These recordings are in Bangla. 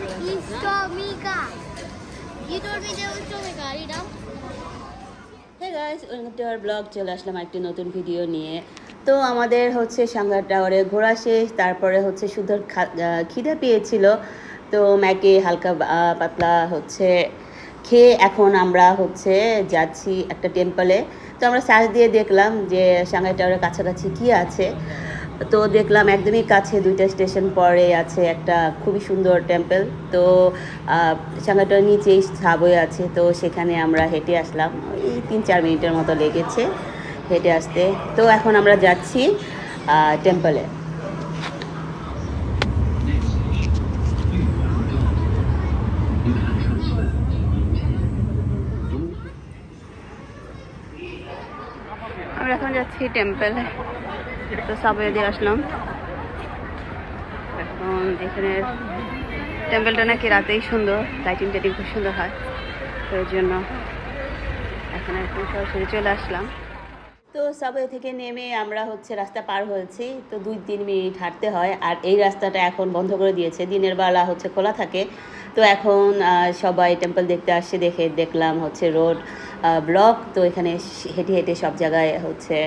He told me God. You told me there was so many God, you know? Hey guys, welcome to our vlog. চলে আসলাম একটি নতুন ভিডিও নিয়ে। তো আমাদের হচ্ছে সাংঘার টাওয়ারে ঘোরা শেষ, তারপরে হচ্ছে সুন্দর খিদে পেয়েছিল, তো ম্যাকে হালকা পাতলা হচ্ছে খেয়ে এখন আমরা হচ্ছে যাচ্ছি একটা টেম্পলে। তো আমরা সার্চ দিয়ে দেখলাম যে সাংঘাই টাওয়ারের কাছাকাছি কি আছে, তো দেখলাম একদমই কাছে 2টা স্টেশন পরে আছে একটা খুবই সুন্দর টেম্পল। তো সাংঘাই টাওয়ারের নিচেই সাবওয়ে আছে, তো সেখানে আমরা হেঁটে আসলাম, এই 3-4 মিনিটের মতো লেগেছে হেঁটে আসতে। তো এখন আমরা যাচ্ছি টেম্পলে। আমরা এখন যাচ্ছি টেম্পলে, তো সাবওয়ে দিয়ে আসলাম। এখন এখানে টেম্পলটা নাকি রাতেই সুন্দর, লাইটিং টাইটিং খুব সুন্দর হয়, তো এর জন্য এখন সরাসরি চলে আসলাম। তো সাবওয়ে থেকে নেমে আমরা হচ্ছে রাস্তা পার হয়েছি, তো 2-3 মিনিট হাঁটতে হয়। আর এই রাস্তাটা এখন বন্ধ করে দিয়েছে, দিনের বেলা হচ্ছে খোলা থাকে। তো এখন সবাই টেম্পল দেখতে আসছে, দেখলাম হচ্ছে রোড ব্লক, তো এখানে হেঁটে হেঁটে সব জায়গায় হচ্ছে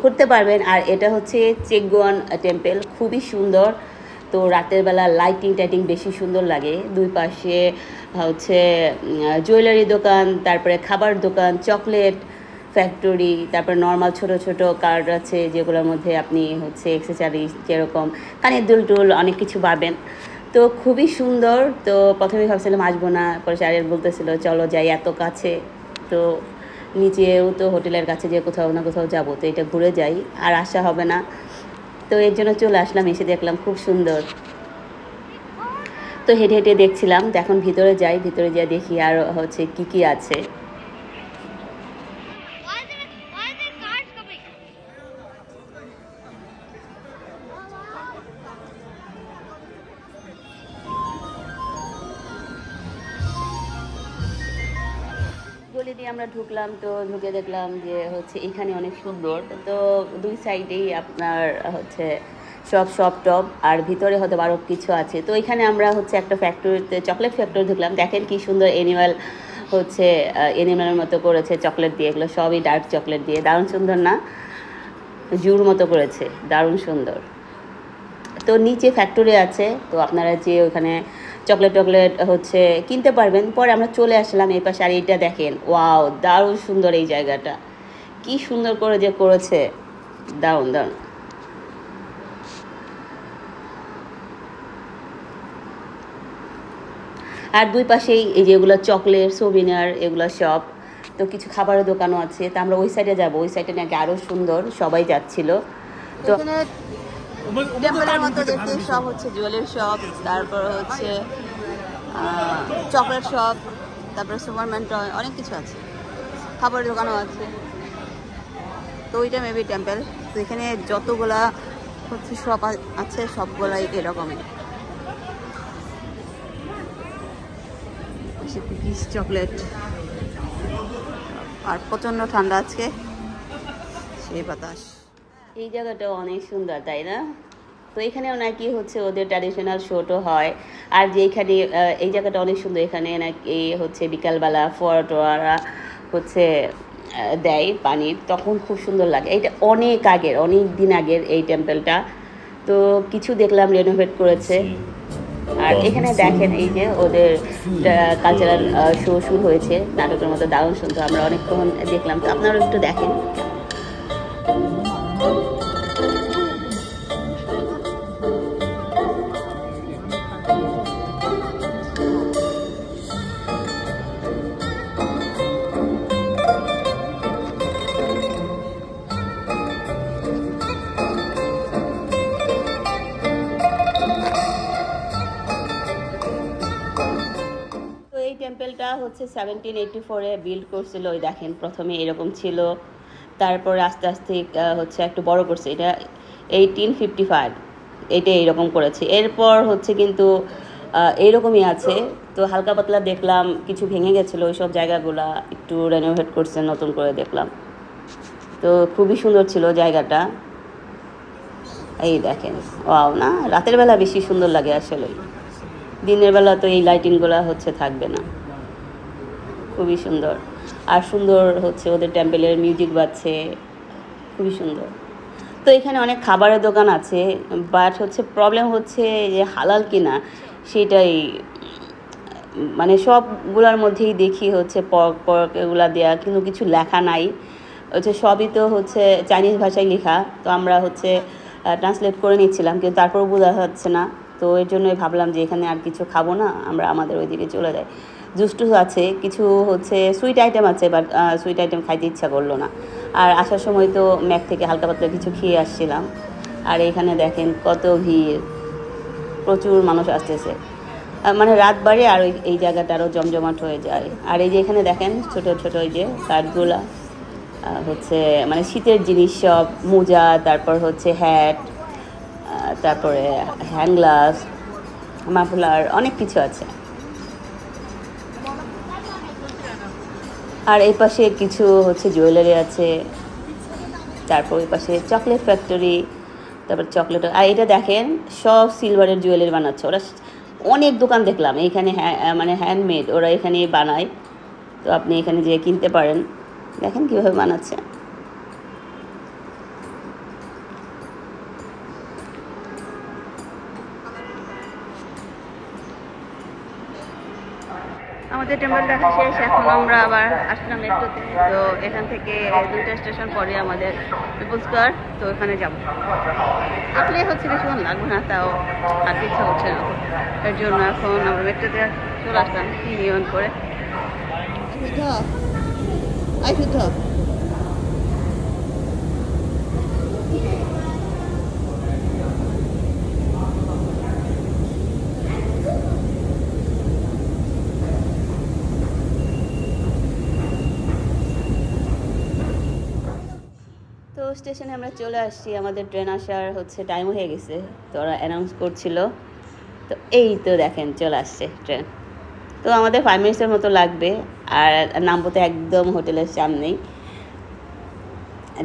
ঘুরতে পারবেন। আর এটা হচ্ছে চেকগোয়ান টেম্পল, খুবই সুন্দর। তো রাতের বেলা লাইটিং টাইটিং বেশি সুন্দর লাগে। দুই পাশে হচ্ছে জুয়েলারি দোকান, তারপরে খাবার দোকান, চকলেট ফ্যাক্টরি, তারপর নর্মাল ছোট ছোট কার্ড আছে যেগুলোর মধ্যে আপনি হচ্ছে অ্যাক্সেসরিজ যেরকম কানের দুল টুল অনেক কিছু পাবেন। তো খুবই সুন্দর। তো প্রথমে ভাবছিলাম আসবো না, পরে স্যারের বলতেছিল চলো যাই, এত কাছে, তো নিচেও তো হোটেলের কাছে যে কোথাও না কোথাও যাবো, তো এটা ঘুরে যাই, আর আসা হবে না। তো এর জন্য চলে আসলাম, এসে দেখলাম খুব সুন্দর। তো হেঁটে হেঁটে দেখছিলাম, তো এখন ভিতরে যাই, ভিতরে যাই দেখি আর হচ্ছে কি কি আছে। Why are there cars coming? গলি দিয়ে আমরা ঢুকলাম, তো ঢুকে দেখলাম যে হচ্ছে এখানে অনেক সুন্দর। তো দুই সাইডেই আপনার হচ্ছে সব টপ, আর ভিতরে হয়তো আরও কিছু আছে। তো এখানে আমরা হচ্ছে একটা ফ্যাক্টরিতে, চকলেট ফ্যাক্টরি ঢুকলাম। দেখেন কি সুন্দর অ্যানিমাল হচ্ছে অ্যানিমালের মতো করেছে চকলেট দিয়ে, এগুলো সবই ডার্ক চকলেট দিয়ে, দারুণ সুন্দর না? জুর মতো করেছে, দারুণ সুন্দর। তো নিচে ফ্যাক্টরি আছে, তো আপনারা যে ওখানে চকলেট হচ্ছে কিনতে পারবেন। পরে আমরা চলে আসলাম এই পাশে। আর এইটা দেখেন, ওয়াও, দারুণ সুন্দর এই জায়গাটা, কি সুন্দর করে যে করেছে, দারুণ দারুণ। আর দুই পাশেই এই যেগুলো চকলেট সোভিনিয়ার এগুলো সব, তো কিছু খাবারের দোকানও আছে। তো আমরা ওই সাইডে যাবো, ওই সাইডে নাকি আরও সুন্দর, সবাই যাচ্ছিল। তো টেম্পলের মতো দেখতে সব হচ্ছে জুয়েলারি শপ, তারপর হচ্ছে চকলেট শপ, তারপরে সুপারম্যান টয়, অনেক কিছু আছে, খাবারের দোকানও আছে। তো ওইটা মেবি টেম্পল। তো এখানে যতগুলা হচ্ছে শপ আছে সবগুলাই এরকমই, কুকিজ চকলেট। আর প্রচণ্ড ঠান্ডা আজকে, সেই বাতাস। এই জায়গাটা অনেক সুন্দর, তাই না? তো এখানেও নাকি হচ্ছে ওদের ট্র্যাডিশনাল শোটো হয়। আর যে এখানে এই জায়গাটা অনেক সুন্দর, এখানে নাকি হচ্ছে বিকালবেলা ফোয়ারা হচ্ছে দেয় পানির, তখন খুব সুন্দর লাগে। এটা অনেক দিন আগের এই টেম্পলটা, তো কিছু দেখলাম রেনোভেট করেছে। আর এখানে দেখেন এই যে ওদের কালচারাল শো শুরু হয়েছে, নাটকের মতো, দারুণ সুন্দর। আমরা অনেকক্ষণ দেখলাম, তো আপনারাও একটু দেখেন। টেম্পলটা হচ্ছে 1784-এ বিল্ড করছিল। ওই দেখেন প্রথমে এরকম ছিল, তারপর আস্তে আস্তে হচ্ছে একটু বড় করছে, এটা 1855 এটা এইরকম করেছে। এরপর হচ্ছে কিন্তু এইরকমই আছে। তো হালকা পাতলা দেখলাম কিছু ভেঙে গেছিলো, ওই সব জায়গাগুলা একটু রেনোভেট করছে, নতুন করে দেখলাম। তো খুবই সুন্দর ছিল জায়গাটা। এই দেখেন, ওয়াও না, রাতের বেলা বেশি সুন্দর লাগে আসলে। দিনের বেলা তো এই লাইটিংগুলো হচ্ছে থাকবে না। খুবই সুন্দর, আর সুন্দর হচ্ছে ওদের টেম্পেলের মিউজিক বাজছে, খুবই সুন্দর। তো এখানে অনেক খাবারের দোকান আছে, বাট হচ্ছে প্রবলেম হচ্ছে যে হালাল কিনা সেটাই, মানে সবগুলোর মধ্যেই দেখি হচ্ছে পর্ক এগুলা দেওয়া, কিন্তু কিছু লেখা নাই হচ্ছে, সবই তো হচ্ছে চাইনিজ ভাষায় লেখা। তো আমরা হচ্ছে ট্রান্সলেট করে নিচ্ছিলাম, কিন্তু তারপরও বোঝা যাচ্ছে না। তো এর জন্যই ভাবলাম যে এখানে আর কিছু খাবো না, আমরা আমাদের ওইদিকে চলে যাই। জুস টুস আছে, কিছু হচ্ছে সুইট আইটেম আছে, বাট সুইট আইটেম খাইতে ইচ্ছা করলো না। আর আসার সময় তো ম্যাক থেকে হালকা পাতলা কিছু খেয়ে আসছিলাম। আর এখানে দেখেন কত ভিড়, প্রচুর মানুষ আসতেছে, মানে রাত বাড়ে আর এই জায়গাটা আরও জমজমাট হয়ে যায়। আর এই যে এখানে দেখেন ছোট ছোট ওই যে কাঠগুলা হচ্ছে মানে শীতের জিনিস, সব মোজা, তারপর হচ্ছে হ্যাট, তারপরে হ্যান্ড গ্লাভস, মাফলার, অনেক কিছু আছে। আর এই পাশে কিছু হচ্ছে জুয়েলারি আছে, তারপর ওই পাশে চকলেট ফ্যাক্টরি, তারপর চকলেট। আর এটা দেখেন সব সিলভারের জুয়েলারি বানাচ্ছে ওরা, অনেক দোকান দেখলাম এইখানে, মানে হ্যান্ডমেড ওরা এখানে বানায়। তো আপনি এখানে যেয়ে কিনতে পারেন, দেখেন কীভাবে বানাচ্ছে। আমাদের টেম্পল দেখা শেষ, এখন আমরা আবার আসলাম মেট্রোতে। তো এখান থেকে 2টা স্টেশন পরে আমাদের পিপল স্কোয়ার, তো ওখানে যাবো। আপনি হচ্ছে বেশিক্ষণ লাগবে না, তাও হাঁটতে ইচ্ছা করছে না, এর জন্য এখন আমরা মেট্রোতে চলে আসলাম ইউনিয়ন করে। তো স্টেশনে আমরা চলে আসছি, আমাদের ট্রেন আসার হচ্ছে টাইম হয়ে গেছে, তো ওরা অ্যানাউন্স করছিল। তো এই তো দেখেন চলে আসছে ট্রেন। তো আমাদের 5 মিনিটসের মতো লাগবে, আর নামবো তো একদম হোটেলের সামনেই।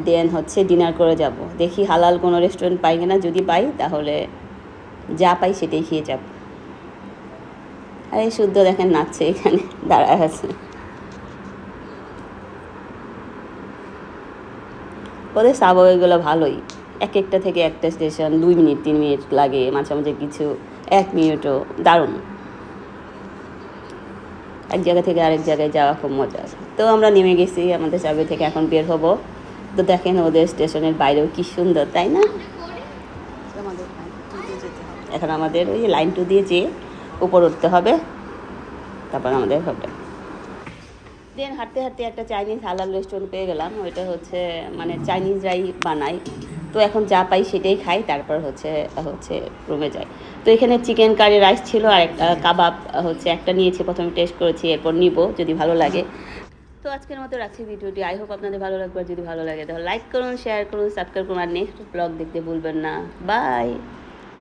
দেন হচ্ছে ডিনার করে যাব, দেখি হালাল কোনো রেস্টুরেন্ট পাই কিনা, যদি পাই তাহলে যা পাই সেটাই খেয়ে যাব। আর এই শুদ্ধ দেখেন নাচছে, এখানে দাঁড়ায় আছে। ওদের সাবওয়েগুলো ভালোই, এক একটা থেকে একটা স্টেশন 2 মিনিট 3 মিনিট লাগে, মাঝে মাঝে কিছু 1 মিনিটও, দারুণ। এক জায়গা থেকে আরেক জায়গায় যাওয়া খুব মজা আছে। তো আমরা নেমে গেছি আমাদের সাবওয়ে থেকে, এখন বের হব। তো দেখেন ওদের স্টেশনের বাইরেও কি সুন্দর, তাই না? এখন আমাদের ওই লাইন 2 দিয়ে যেয়ে উপর উঠতে হবে, তারপর আমাদের হবে। দেন হাঁটতে হাঁটতে একটা চাইনিজ হালাল রেস্টুরেন্ট পেয়ে গেলাম, ওইটা হচ্ছে মানে চাইনিজরাই বানায়। তো এখন যা পাই সেটাই খাই, তারপর হচ্ছে রুমে যাই। তো এখানে চিকেন কারি রাইস ছিল, আর একটা কাবাব হচ্ছে একটা নিয়েছি, প্রথমে টেস্ট করেছি, এরপর নিব যদি ভালো লাগে। তো আজকের মতো রাখছি ভিডিওটি, আই হোপ আপনাদের ভালো লাগবে। যদি ভালো লাগে তাহলে লাইক করুন, শেয়ার করুন, সাবস্ক্রাইব করুন, আর নেক্সট ব্লগ দেখতে ভুলবেন না। বাই।